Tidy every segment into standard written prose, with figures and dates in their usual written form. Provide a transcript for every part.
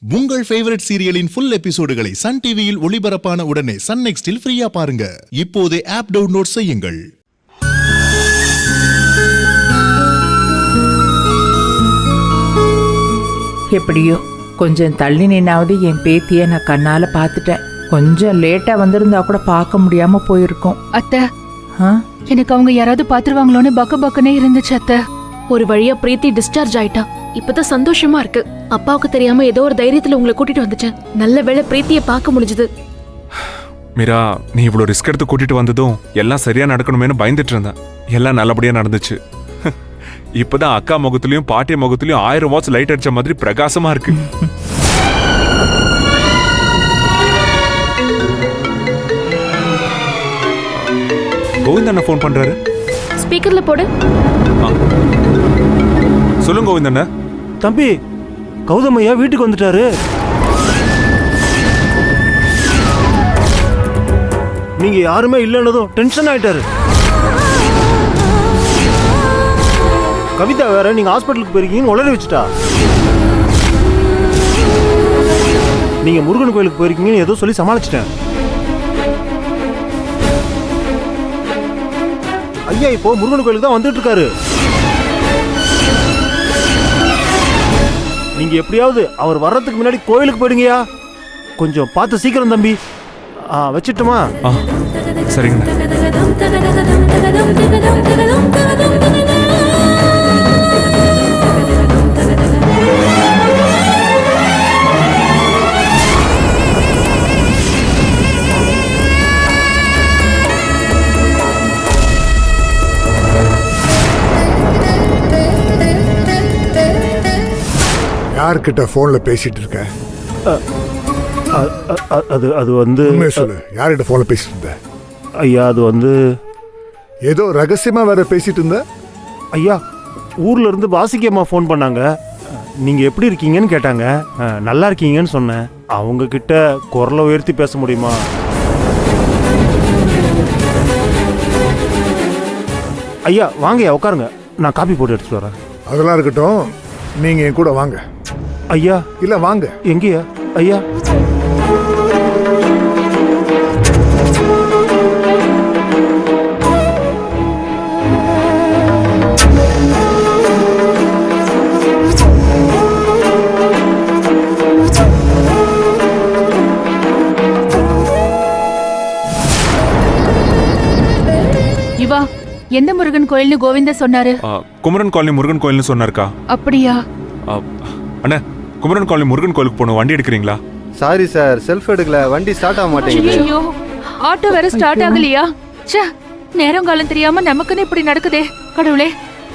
உங்கள் favourite சீரியலின் full எபிசோடுகளை Sun டிவியில் ஒளிபரப்பான உடனே சன் நெக்ஸ்டில் ஃப்ரீயா பாருங்க. இப்போதே ஆப் டவுன்லோட் செய்யுங்கள். எப்படியோ கொஞ்சம் தள்ளி நின்னாவது என் பேத்தியை நான் கண்ணால பார்த்துட்டேன். கொஞ்சம் லேட்டா வந்திருந்தா கூட பார்க்க முடியாம போயிருக்கோம். அத்தை, எனக்கு அவங்க யாராவது பாத்துருவாங்களோன்னு பக்குனே இருந்துச்சு அத்தை. ஒரு வழியா பிரீத்தி டிஸ்சார்ஜ் ஆயிட்டா. இப்பதான் சந்தோஷமா இருக்கு. அப்பாவுக்கு தெரியாம ஏதோ ஒரு தைரியத்துல உங்களை கூட்டிட்டு வந்துட்டேன். நல்ல வேளை பிரீத்தியை பார்க்க முடிஞ்சது. மீரா, நீ இவ்வளவு ரிஸ்க் எடுத்து கூட்டிட்டு வந்ததும் எல்லாம் சரியா நடக்கணுமேனு பயந்துட்டு இருந்தேன். எல்லாம் நல்லபடியா நடந்துச்சு. இப்பதான் அக்கா முகத்திலயும் பாட்டி முகத்திலயும் 1000 வாட்ஸ் லைட் அடிச்ச மாதிரி பிரகாசமா இருக்கு. கோவிந்தண்ணா போன் பண்றாரு. ஸ்பீக்கர்ல போடு. சொல்லுங்க கோவிந்தண்ணா. தம்பி, கௌதமையா வீட்டுக்கு வந்துட்டாரு. நீங்க யாருமே இல்லைன்னதும் டென்ஷன் ஆயிட்டாரு. கவிதா வேற நீங்க ஹாஸ்பிட்டலுக்கு போயிருக்கீங்கன்னு உளறி வச்சுட்டா. நீங்க முருகன் கோயிலுக்கு போயிருக்கீங்கன்னு ஏதோ சொல்லி சமாளிச்சிட்டேன். ஐயா இப்போ முருகன் கோயிலுக்கு தான் வந்துட்டு இருக்காரு. நீங்க எப்படியாவது அவர் வர்றதுக்கு முன்னாடி கோயிலுக்கு போயிடுங்கயா. கொஞ்சம் பார்த்து சீக்கிரம் தம்பி. வச்சிட்டுமா? சரிங்க. யார்கிட்ட போன்ல பேசிட்டு இருக்க? அது வந்து சொல்லு, யார்கிட்ட போன்ல பேசிட்டு இருந்த? ஐயா அது வந்து ஏதோ ரகசியமா வேற பேசிட்டு இருந்த. ஐயா, ஊர்ல இருந்து வாசிக்கம்மா ஃபோன் பண்ணாங்க. நீங்க எப்படி இருக்கீங்கன்னு கேட்டாங்க. நல்லா இருக்கீங்கன்னு சொன்னேன். அவங்க கிட்ட குரலை உயர்த்தி பேச முடியுமா? ஐயா வாங்கய்யா, உட்காருங்க. நான் காப்பி போட்டு எடுத்துட்டு வரேன். அதெல்லாம் இருக்கட்டும், நீங்க என் கூட வாங்க. ஐயா இல்ல வாங்க. எங்கயா ஐயா? இவா, எந்த முருகன் கோயில்னு கோவிந்தா சொன்னாரு? குமரன் காலனி முருகன் கோயில்னு சொன்னாருக்கா. அப்படியா? அண்ணா, குமரன் காலனி முருகன் கோயிலுக்கு போகணும். வண்டி எடுக்கிறீங்களா? சாரி சார், செல்ஃப் எடுக்கல. வண்டி ஸ்டார்ட் ஆக மாட்டேங்குது. ஐயோ, ஆட்டோ வேற ஸ்டார்ட் ஆகலையா? ச்சே, நேரம் காலம் தெரியாம நமக்குன்னு இப்படி நடக்குதே. கடவுளே,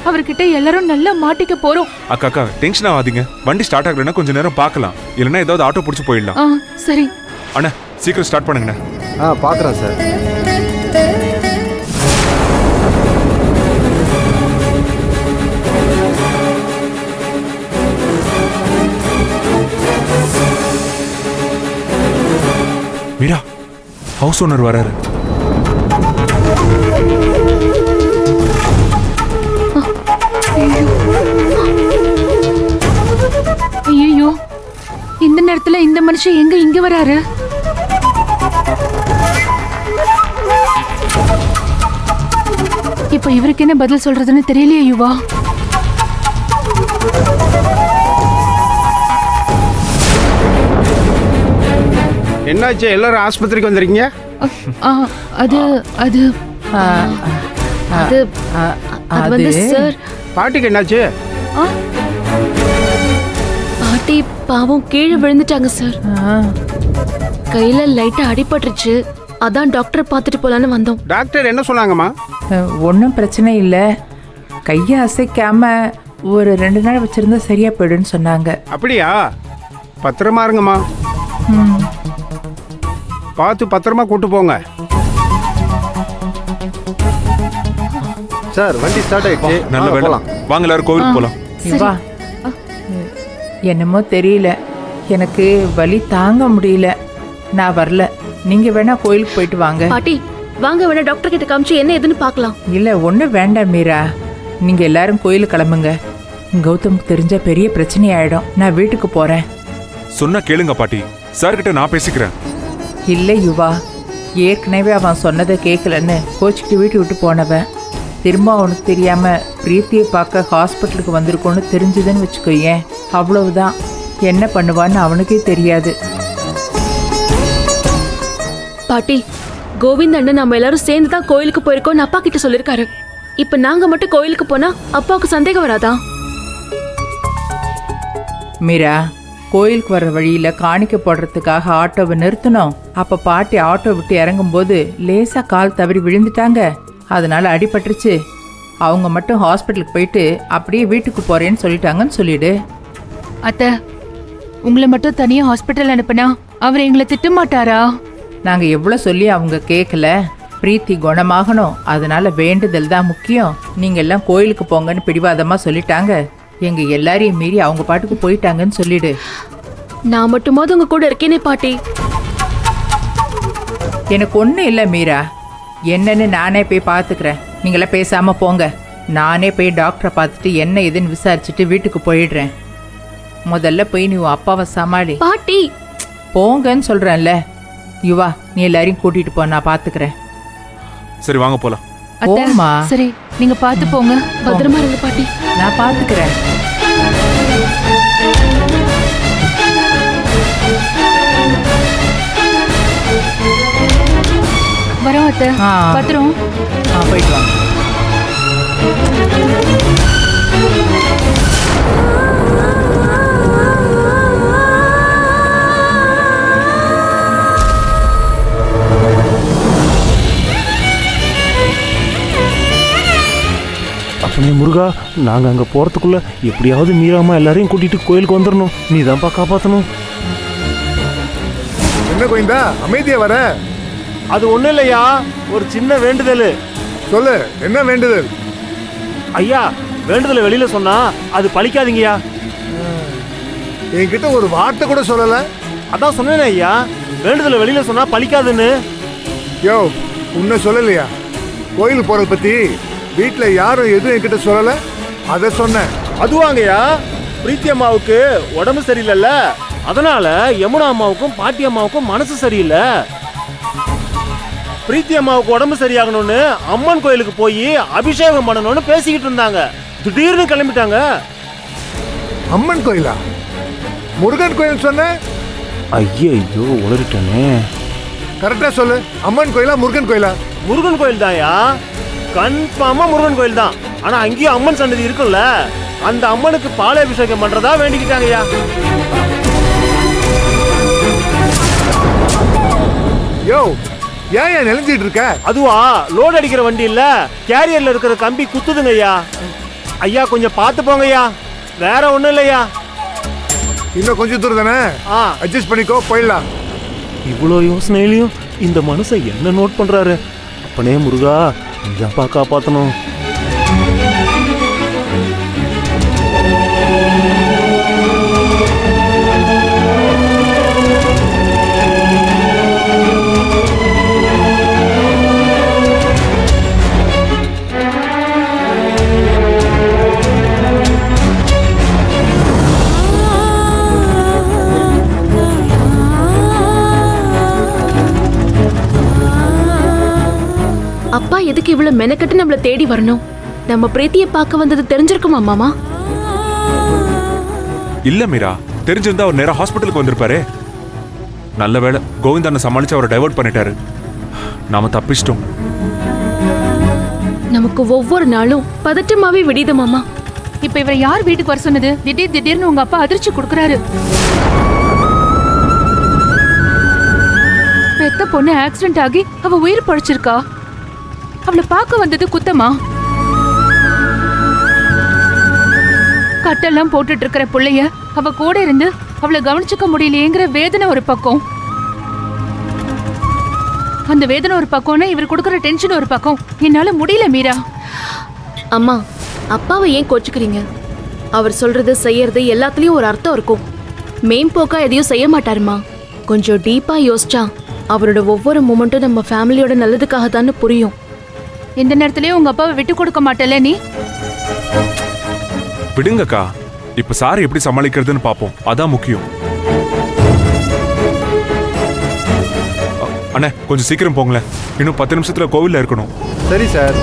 அவர்கிட்ட எல்லாரும் நல்லா மாட்டிக்க போறோம். அக்கா டென்ஷன் ஆகாதீங்க. வண்டி ஸ்டார்ட் ஆகலைன்னா கொஞ்சம் நேரம் பார்க்கலாம். இல்லைன்னா ஏதாவது ஆட்டோ பிடிச்சி போயிடலாம். சரி அண்ணா, சீக்கிரம் ஸ்டார்ட் பண்ணுங்கண்ணா. பார்க்குறேன் சார். மீரா, ஹவுஸ் ஓனர் வராரு. ஐயோ, இந்த நேரத்துல இந்த மனுஷன் எங்க இங்க வராரு? இப்ப இவருக்கு என்ன பதில் சொல்றதுன்னு தெரியலையே யுவா. என்னாச்சு, எல்லாரும் ஆஸ்பத்திரிக்கு வந்திருக்கீங்க? அது அது அது அது வந்து சார், பாட்டிக்கு என்னாச்சு? பாட்டி பாவம் கீழே விழுந்துட்டாங்க சார். கையில லைட்டா அடிபட்டுருச்சு. அதான் டாக்டர் பார்த்துட்டு போலான்னு வந்தோம். டாக்டர் என்ன சொன்னாங்கம்மா? ஒன்றும் பிரச்சனை இல்லை. கையை அசைக்காம ஒரு 2 நாள் வச்சிருந்தா சரியா போயிடுன்னு சொன்னாங்க. அப்படியா? பத்திரமா இருங்கம்மா. பார்த்து பத்திரமா கூட்டு போங்க. சார், வண்டி ஸ்டார்ட் ஆயிடுச்சு. நல்ல வேலை. வாங்க எல்லாரும் கோவிலுக்கு போலாம். வா. என்னமோ தெரியல, எனக்கு வலி தாங்க முடியல. நான் வரல. நீங்க வேணா கோயிலுக்கு போயிட்டு வாங்க. பாட்டி வாங்க, வேணா டாக்டர் கிட்ட காமிச்சு என்ன ஏதுன்னு பார்க்கலாம். இல்ல ஒன்றும் வேண்டாம் மீரா, நீங்க எல்லாரும் கோயிலுக்கு கிளம்புங்க. கௌதமுக்கு தெரிஞ்ச பெரிய பிரச்சனை ஆயிடும். நான் வீட்டுக்கு போறேன். சொன்னா கேளுங்க பாட்டி. சார் கிட்ட நான் பேசிக்கிறேன். இல்லை யுவா, ஏற்கனவே அவன் சொன்னதை கேட்கலன்னு கோச்சிக்கிட்டு வீட்டு விட்டு போனவன் திரும்ப அவனுக்கு தெரியாம பிரீத்தியை பார்க்க ஹாஸ்பிட்டலுக்கு வந்திருக்கோன்னு தெரிஞ்சுதுன்னு வச்சுக்கோயேன், அவ்வளவுதான். என்ன பண்ணுவான்னு அவனுக்கே தெரியாது. பாட்டி, கோவிந்த் அண்ணன் நம்ம எல்லாரும் சேர்ந்து தான் கோயிலுக்கு போயிருக்கோம்னு அப்பா கிட்ட சொல்லிருக்காரு. இப்ப நாங்க மட்டும் கோயிலுக்கு போனா அப்பாவுக்கு சந்தேகம் வராதா? மீரா, கோயிலுக்கு வர்ற வழியில காணிக்க போடுறதுக்காக ஆட்டோவை நிறுத்தணும். அப்ப பாட்டி ஆட்டோ விட்டு இறங்கும்போது லேசா கால் தவறி விழுந்துட்டாங்க. அதனால அடிபட்டுருச்சு. அவங்க மட்டும் ஹாஸ்பிட்டலுக்கு போயிட்டு அப்படியே வீட்டுக்கு போறேன்னு சொல்லிட்டாங்கன்னு சொல்லிடு. அத்தை, உங்களை மட்டும் தனியா ஹாஸ்பிட்டல் அனுப்புனா அவர் எங்களை திட்ட மாட்டாரா? நாங்க எவ்வளவு சொல்லி அவங்க கேட்கல. பிரீத்தி குணமாகணும், அதனால வேண்டுதல் தான் முக்கியம். நீங்க எல்லாம் கோயிலுக்கு போங்கன்னு பிடிவாதமா சொல்லிட்டாங்க. எங்க எல்லாரையும் மீறி அவங்க பாட்டுக்கு போயிட்டாங்கன்னு சொல்லிடு. நான் மட்டுமாவது உங்க கூட இருக்கேனே பாட்டி. எனக்கு ஒன்றும் இல்லை மீரா, என்னன்னு நானே போய் பார்த்துக்கிறேன். நீங்களாம் பேசாம போங்க. நானே போய் டாக்டரை பார்த்துட்டு என்ன ஏதுன்னு விசாரிச்சுட்டு வீட்டுக்கு போயிடுறேன். முதல்ல போய் நீ உன் அப்பாவை சமாளி. பாட்டி, போங்கன்னு சொல்றேன்ல. யுவா, நீ எல்லாரையும் கூட்டிட்டு போ, நான் பார்த்துக்கிறேன். சரி வாங்க போலாம். அத்தை, போம்மா. சரி நீங்க பார்த்து போங்க. பத்திரமா இருங்க பாட்டி. நான் பார்த்துக்கிறேன். வரோம் அத்தை. ஆ. பத்திரம். போயிட்டு வாங்க. அப்பனே முருகா, நாங்க அங்க போறதுக்குள்ள எப்படியாவது மீறாம எல்லாரையும் கூட்டிட்டு கோயிலுக்கு வந்துடணும். நீ தான்ப்பா காப்பாத்தணும். என்ன கோவிந்தா அமைதியா வர? அது ஒண்ணும் இல்லையா, ஒரு சின்ன வேண்டுதல். சொல்லு, என்ன வேண்டுதல்? ஐயா, வேண்டுதலை வெளியில சொன்னா அது பலிக்காதீங்கய்யா. என்கிட்ட ஒரு வார்த்தை கூட சொல்லல. அதான் சொன்னேனே ஐயா, வேண்டுதலை வெளியில சொன்னா பலிக்காதுன்னு. யோ, உன்னை சொல்லலையா கோயிலுக்கு போறத பத்தி? வீட்டுல யாரும் எதுவும் என்கிட்ட சொல்லல, அத சொன்னேன். அதுவாங்கய்யா, பிரீத்தி அம்மாவுக்கு உடம்பு சரியில்லைல்ல, அதனால யமுனா அம்மாவுக்கும் பாட்டி அம்மாவுக்கும் மனசு சரியில்லை. பிரீத்தி அம்மாவுக்கு உடம்பு சரியாகணும்னு அம்மன் கோயிலுக்கு போய் அபிஷேகம் பண்ணணும்னு பேசிக்கிட்டு இருந்தாங்க. திடீர்னு கிளம்பிட்டாங்க. அம்மன் கோயிலா? முருகன் கோயில் சொன்ன? ஐயோ, உளறிட்டனே. கரெக்டா சொல்லு, அம்மன் கோயிலா முருகன் கோயிலா? முருகன் கோயில் தான்யா, கன்ஃபார்மா முருகன் கோயில் தான். ஆனா அங்கேயும் அம்மன் சன்னதி இருக்குல்ல, அந்த அம்மனுக்கு பால் அபிஷேகம் பண்றதா வேண்டிக்கிட்டாங்கய்யா. யோ, ஏன் நெளிஞ்சிட்டு இருக்க? அதுவா, லோட் அடிக்கிற வண்டி இல்ல, கேரியர்ல இருக்கிற கம்பி குத்துதுங்க ஐயா. ஐயா கொஞ்சம் பார்த்து போங்கய்யா, வேற ஒண்ணும் இல்லையா. இன்னும் கொஞ்சம் தூரம் தானே, அட்ஜஸ்ட் பண்ணிக்கோ, போயிடலாம். இவ்வளோ யோசனையிலையும் இந்த மனுஷன் என்ன நோட் பண்றாரு? அப்பனே முருகா, இதாப்பா காப்பாத்தணும். அப்பா எதுக்கு இவ்வளவு மெனக்கட்டு நம்மள தேடி வரணும்? நம்ம பிரீத்தியை பார்க்க வந்தது தெரிஞ்சிருக்குமா மாமா? இல்ல மீரா, தெரிஞ்சிருந்தா அவர் நேரா ஹாஸ்பிட்டலுக்கு வந்திருப்பாரே. நல்ல வேளை கோவிந்தான சமாளிச்சு அவரை டைவர்ட் பண்ணிட்டாரு. நாம தப்பிச்சிட்டோம். நமக்கு ஒவ்வொரு நாளும் பதட்டமாவே விடியுது மாமா. இப்ப இவரை யார் வீட்டுக்கு வர சொன்னது? திடீர்னு உங்க அப்பா அதிர்ச்சி கொடுக்கறாரு. பெத்த பொண்ணு ஆக்சிடென்ட் ஆகி அவ உயிர் பழிச்சிருக்கா. அவளை பார்க்க வந்தது குத்தமா? கட்டெல்லாம் போட்டுட்டு இருக்கிற புள்ளைய அவ கூட இருந்து அவளை கவனிச்சுக்க முடியலையேங்கிற வேதனை ஒரு பக்கம். அந்த வேதனை ஒரு பக்கம்னா இவர் கொடுக்கற டென்ஷன் ஒரு பக்கம். என்னால முடியல மீரா. அம்மா, அப்பாவை ஏன் கோச்சுக்கிறீங்க? அவர் சொல்றது செய்யறது எல்லாத்துலயும் ஒரு அர்த்தம் இருக்கும். மேம்போக்கா எதையும் செய்ய மாட்டாருமா. கொஞ்சம் டீப்பா யோசிச்சா அவரோட ஒவ்வொரு மூமெண்ட்டும் நம்ம ஃபேமிலியோட நல்லதுக்காக தானே புரியும். இந்த நேரத்திலயும் உங்க அப்பாவை விட்டு கொடுக்க மாட்டல நீ? விடுங்கக்கா, இப்ப சார் எப்படி சமாளிக்கிறதுன்னு பாப்போம், அதான் முக்கியம். அண்ணே கொஞ்சம் சீக்கிரம் போங்களேன், இன்னும் 10 நிமிஷத்துல கோவில்ல இருக்கணும். சரி சார்.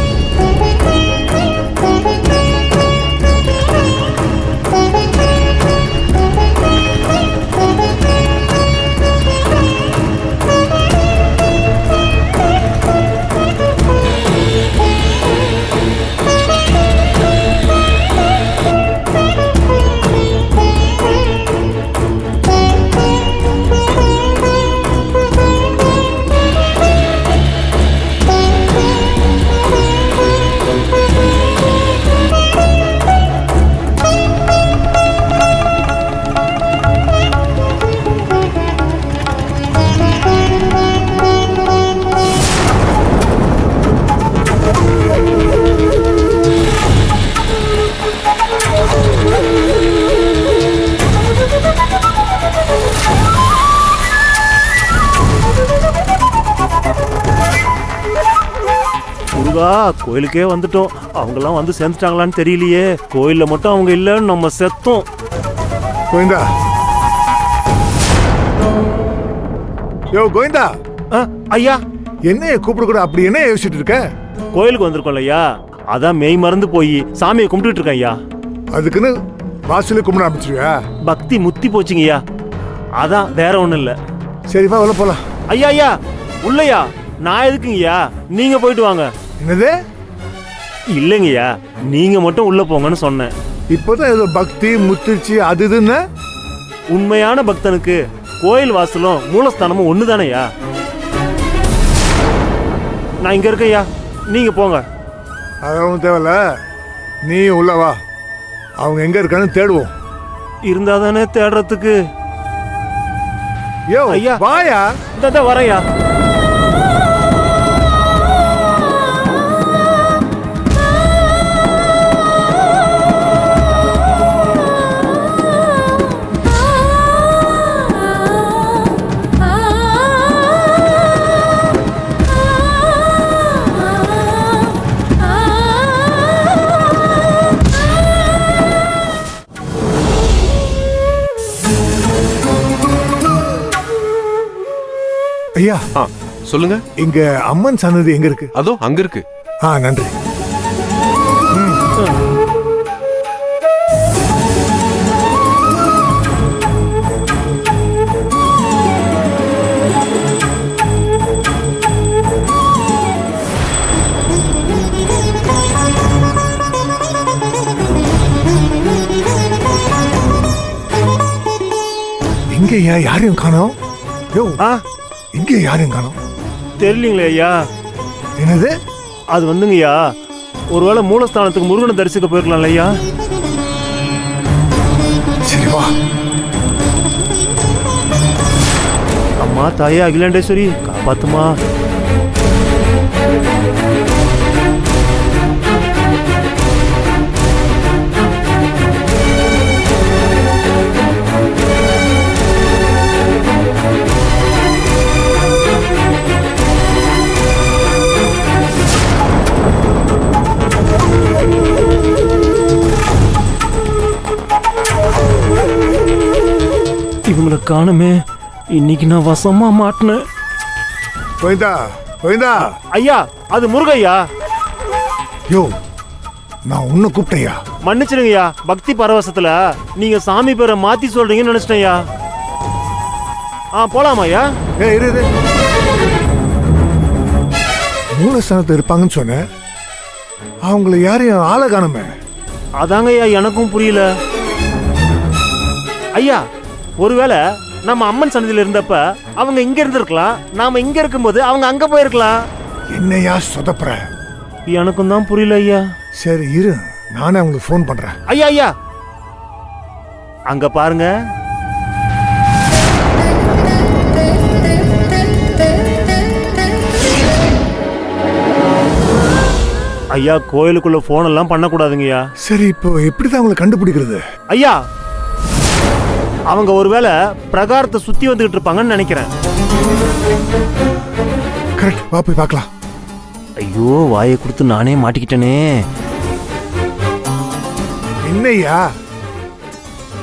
முருகா, கோயிலுக்கே வந்துட்டோம். அவங்கெல்லாம் வந்து சேர்ந்துட்டாங்களான்னு தெரியலையே. கோயில்ல மட்டும் அவங்க இல்லைன்னு நம்ம செத்தோம். கோவிந்தா, யோ கோவிந்தா. ஐயா, என்னைய கூப்பிட கூட அப்படி என்ன யோசிச்சுட்டு இருக்க? கோயிலுக்கு வந்திருக்கோம்ல ஐயா, அதான் மெய் மறந்து போய் சாமியை கும்பிட்டுட்டு இருக்கேன் ஐயா. அதுக்குன்னு வாசல கும்பிட ஆரம்பிச்சிருவியா? பக்தி முத்தி போச்சுங்க ஐயா, அதான் வேற ஒண்ணும் இல்ல. சரிப்பா, உள்ள போலாம். ஐயா ஐயா, உள்ளையா? நான் எதுக்குங்கய்யா, நீங்க போயிட்டு வாங்க. என்னது? இல்லைங்கய்யா, நீங்க மட்டும் உள்ள போங்கன்னு சொன்னேன். இப்போதான் ஏதோ பக்தி முத்திருச்சு அது இதுன்னு. உண்மையான பக்தனுக்கு கோயில் வாசலும் மூலஸ்தானமும் ஒண்ணுதானையா? நான் இங்க இருக்கேயா, நீங்க போங்க. அதெல்லாம் தேவையில்ல, நீ உள்ள வா. அவங்க எங்க இருக்கான்னு தேடுவோம். இருந்தா தானே தேடுறதுக்கு. யோ ஐயா, வாயா. இந்த வரையா. ஐயா, சொல்லுங்க. இங்க அம்மன் சன்னதி எங்க இருக்கு? அதோ அங்க இருக்கு. நன்றி. இங்கயா யாரையும் காணோம். யோ, இங்கே யாரையும் காணோம். தெரியலீங்களே ஐயா. என்னது? அது வந்துங்கய்யா, ஒருவேளை மூலஸ்தானத்துக்கு முருகனை தரிசிக்க போயிருக்கலாம் ஐயா. சரி வா. அம்மா தாயே அகிலாண்டேஸ்வரி, காப்பாத்துமா. இவங்களை காணுமே, இன்னைக்கு நான் வசமா மாட்டினேன். கோவிந்தா, கோவிந்தா. ஐயா, அது முருகையா. யோ, நான் உன்னை கூப்பிட்டையா? மன்னிச்சிருங்கய்யா, பக்தி பரவசத்துல நீங்க சாமி பேரை மாத்தி சொல்றீங்கன்னு நினைச்சிட்டேயா. போலாமாய்யா? இரு. மூலஸ்தானத்தில் இருப்பாங்கன்னு சொன்னேன். அவங்கள யாரையும் ஆளை காணுமே. அதாங்கய்யா எனக்கும் புரியல. ஐயா, ஒருவேளை நம்ம அம்மன் சன்னதியில இருந்தப்ப அவங்க இங்க இருந்திருக்கலாம், நாம இங்க இருக்கும்போது அவங்க அங்க போயிருக்கலாம். என்னையா சொதப்புற? எனக்கும் தான் புரியல ஐயா. சரி இரு, நானே அவங்களுக்கு ஃபோன் பண்றேன். ஐயா ஐயா, அங்க பாருங்க. ஐயா, கோயிலுக்குள்ள போன் எல்லாம் பண்ணக்கூடாதுங்கய்யா. சரி, இப்போ எப்படிதான் அவங்களை கண்டுபிடிக்கிறது? ஐயா, அவங்க ஒருவேளை பிரகாரத்தை சுத்தி வந்துகிட்டு இருப்பாங்கன்னு நினைக்கிறேன். கரெக்ட், வா போய் பார்க்கலாம். ஐயோ, வாயை கொடுத்து நானே மாட்டிக்கிட்டேனே. என்னையா?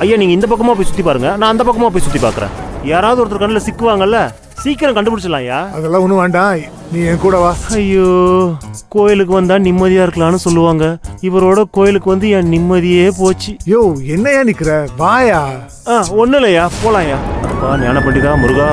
ஐயா, நீங்க இந்த பக்கமா போய் சுத்தி பாருங்க, நான் அந்த பக்கமா போய் சுத்தி பாக்குறேன். யாராவது ஒருத்தர் கண்ணில் சிக்குவாங்கல்ல, சீக்கிரம் கண்டுபிடிச்சிடலாம் ஐயா. அதெல்லாம் ஒன்றும் வேண்டாம், நீ என் கூட வா. ஐயோ, கோயிலுக்கு வந்தா நிம்மதியா இருக்கலாம்னு சொல்லுவாங்க. இவரோட கோயிலுக்கு வந்து என் நிம்மதியே போச்சு. யோ, என்னையா நிக்கிற, வாயா. ஒன்றும் இல்லையா, போலாம்யா. அப்பா ஞான பண்டிதா முருகா.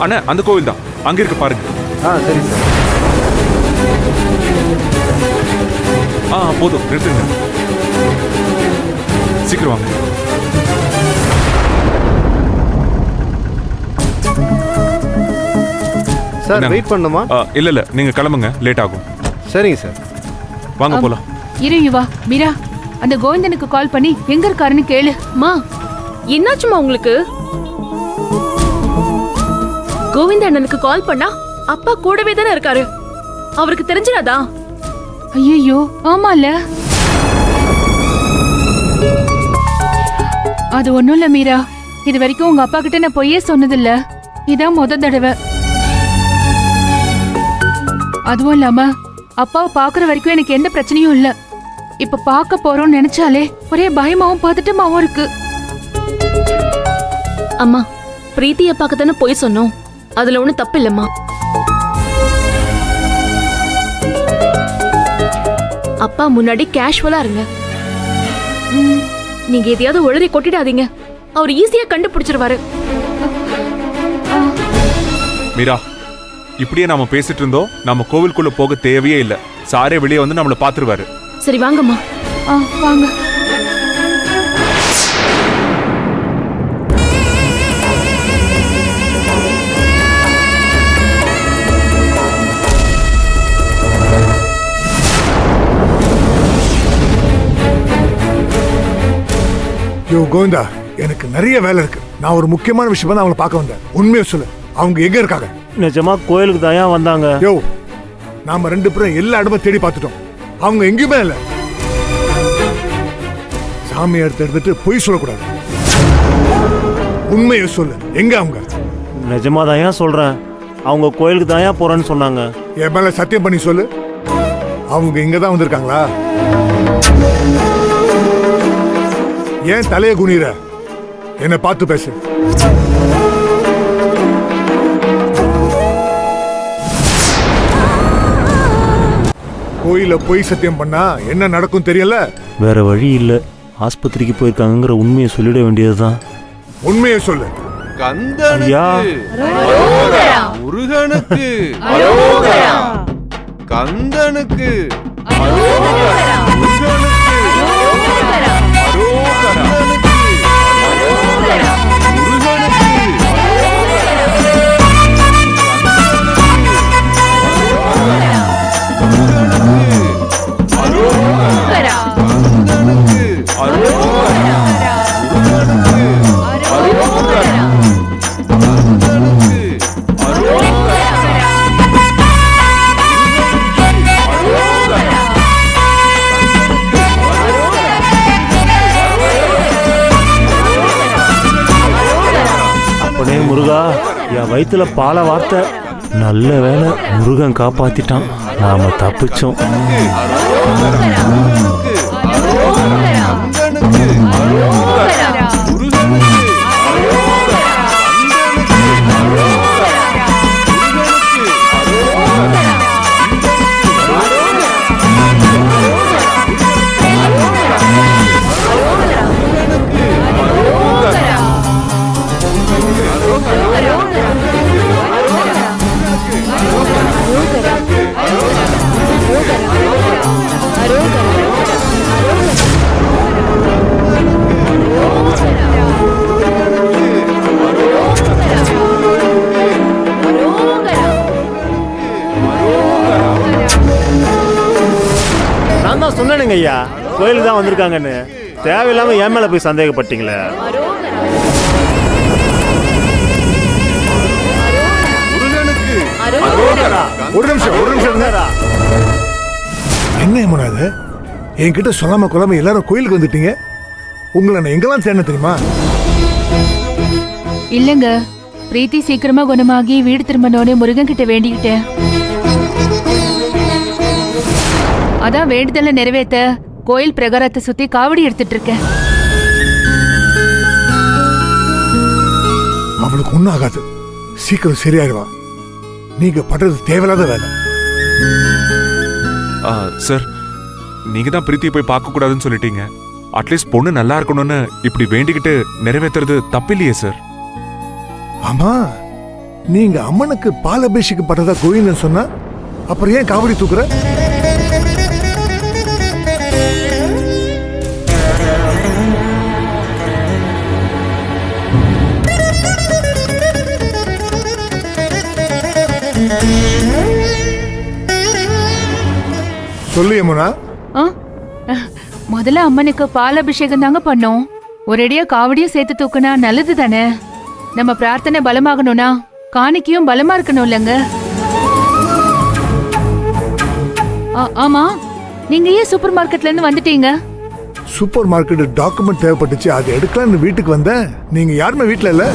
அண்ணா அந்த கோவில் தான் அங்க இருக்கு பாருங்க. சரி சார். போதும் நிறுத்துங்க, சீக்கிரம் வாங்க. சார் வெயிட் பண்ணுமா? இல்ல நீங்க கிளம்புங்க, லேட் ஆகும். சரிங்க சார். வாங்க போலாம். இரு யுவா, மீரா அந்த கோவிந்தனுக்கு கால் பண்ணி எங்க இருக்காருன்னு கேளு. மா, என்னாச்சுமா உங்களுக்கு? கோவிந்த அண்ணனுக்கு கால் பண்ணா அப்பா கூடவே தானே இருக்காரு, அவருக்கு தெரிஞ்சிடாதா? ஐயோ ஆமால, அது ஒண்ணும் இல்ல மீரா. இது வரைக்கும் உங்க அப்பா கிட்ட நான் பொய்யே சொன்னதில்ல, இதான் முத தடவை. அதுவும் இல்லாம அப்பாவை பாக்குற வரைக்கும் எனக்கு எந்த பிரச்சனையும் இல்ல. இப்ப பார்க்க போறோம்னு நினைச்சாலே ஒரே பயமாவும் பதட்டமாவும் இருக்கு. அம்மா, பிரீத்தி அப்பாக்கு தானே போய் சொன்னோம், அதுல ஒண்ணு தப்பு இல்லம்மா. அப்பா முன்னாடி கேஷுவலா இருங்க. நீங்க எதையாவது உளறி கொட்டிடாதீங்க, அவர் ஈஸியா கண்டுபிடிச்சிருவாரு. மீரா, இப்படியே நாம பேசிட்டு இருந்தோம், நம்ம கோவிலுக்குள்ள போக தேவையே இல்ல. சாரே வெளியே வந்து நம்மள பாத்துருவாரு. சரி வாங்கம்மா. வாங்க. யோ கோவிந்தா, எனக்கு நிறைய வேலை இருக்கு. நான் ஒரு முக்கியமான விஷயம் தான் அவங்கள பார்க்க வந்தேன். உண்மையை சொல்லு, அவங்க எங்க இருக்காங்க? நிஜமா கோயிலுக்கு தான் வந்தாங்க. யோ, நாம 2 பேரும் எல்லா இடமும் தேடி பார்த்துட்டோம், அவங்க எங்கேயுமே இல்லை. சாமி எடுத்துட்டு பொய் சொல்லக்கூடாது, உண்மையை சொல்லு, எங்க அவங்க? நிஜமா தான் சொல்றேன், அவங்க கோயிலுக்கு தான் போறேன்னு சொன்னாங்க. என் மேல சத்தியம் பண்ணி சொல்லு, அவங்க இங்க தான் வந்திருக்காங்களா? ஏன் தலையை குனிற? என்னை பார்த்து பேசு. கோயில பொய் சத்தியம் பண்ணா என்ன நடக்கும் தெரியல? வேற வழி இல்ல, ஆஸ்பத்திரிக்கு போயிருக்காங்கிற உண்மையை சொல்லிட வேண்டியதுதான். உண்மையை சொல்லு. ஐயா, முருகனுக்கு கந்தனுக்கு முருகா, என் வயிற்றுல பால வார்த்தை. நல்ல வேலை, முருகன் காப்பாத்திட்டான், நாம தப்பிச்சோம். நான் தான் சொன்னேனுங்க ஐயா, கோயிலுக்கு தான் வந்திருக்காங்கன்னு. தேவையில்லாம என் மேல போய் சந்தேகப்பட்டீங்களே. ஒரு நிமிஷம் என்ன ஏமாது? என்கிட்ட சொல்லாம கொள்ளாம எல்லாரும் கோயிலுக்கு வந்துட்டீங்க. உங்களை நான் எங்கெல்லாம் தேட தெரியுமா? இல்லங்க, பிரீத்தி சீக்கிரமா குணமாகி வீடு திரும்பணும்னு முருகன் கிட்ட வேண்டிக்கிட்டேன். அதான் வேண்டுதலை நிறைவேத்த கோயில் பிரகாரத்தை சுத்தி காவடி எடுத்துட்டு இருக்கேன். அவளுக்கு ஒன்றும் ஆகாது, சீக்கிரம் சரியாயிடுவா. நீங்க பண்றது தேவையில்லாத வேலை. சார், நீங்க தான் பிரீத்தியை போய் பார்க்க கூடாதுன்னு சொல்லிட்டீங்க. அட்லீஸ்ட் பொண்ணு நல்லா இருக்கணும்னு இப்படி வேண்டிக்கிட்டு நிறைவேற்றுறது தப்பில்லையே சார். ஆமா, நீங்க அம்மனுக்கு பால் அபிஷேகம் பண்றதா கோயில்னு சொன்னா அப்புறம் ஏன் காவடி தூக்குற? சொல்லு யமுனா. ஆ? முதல்ல அம்மனுக்கு பால் அபிஷேகம் தாங்க பண்ணோம். ஒரேடியா காவடியும் சேர்த்து தூக்குனா நல்லது தானே. நம்ம பிரார்த்தனை பலமாகணும்னா காணிக்கையும் பலமா இருக்கணும் இல்லைங்க. ஆமா, நீங்க ஏன் சூப்பர் மார்க்கெட்ல இருந்து வந்துட்டீங்க? சூப்பர் மார்க்கெட் டாக்குமெண்ட் தேவைப்பட்டுச்சு, அது எடுக்கலாம்னு வீட்டுக்கு வந்தேன். நீங்க யாருமே வீட்டுல இல்ல.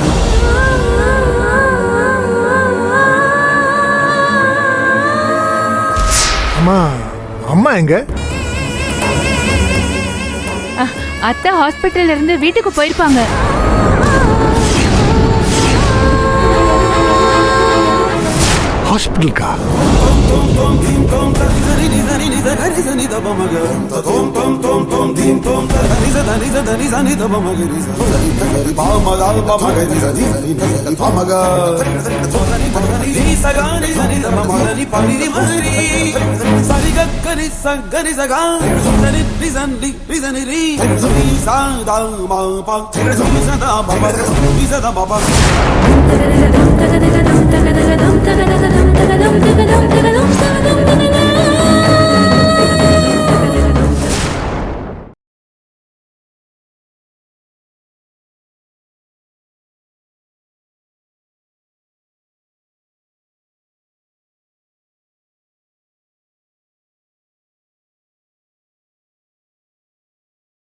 அம்மா, அம்மா எங்க? அத்தை ஹாஸ்பிட்டல்ல இருந்து வீட்டுக்கு போயிருப்பாங்க. ஹாஸ்பிட்டலுக்கா? Dum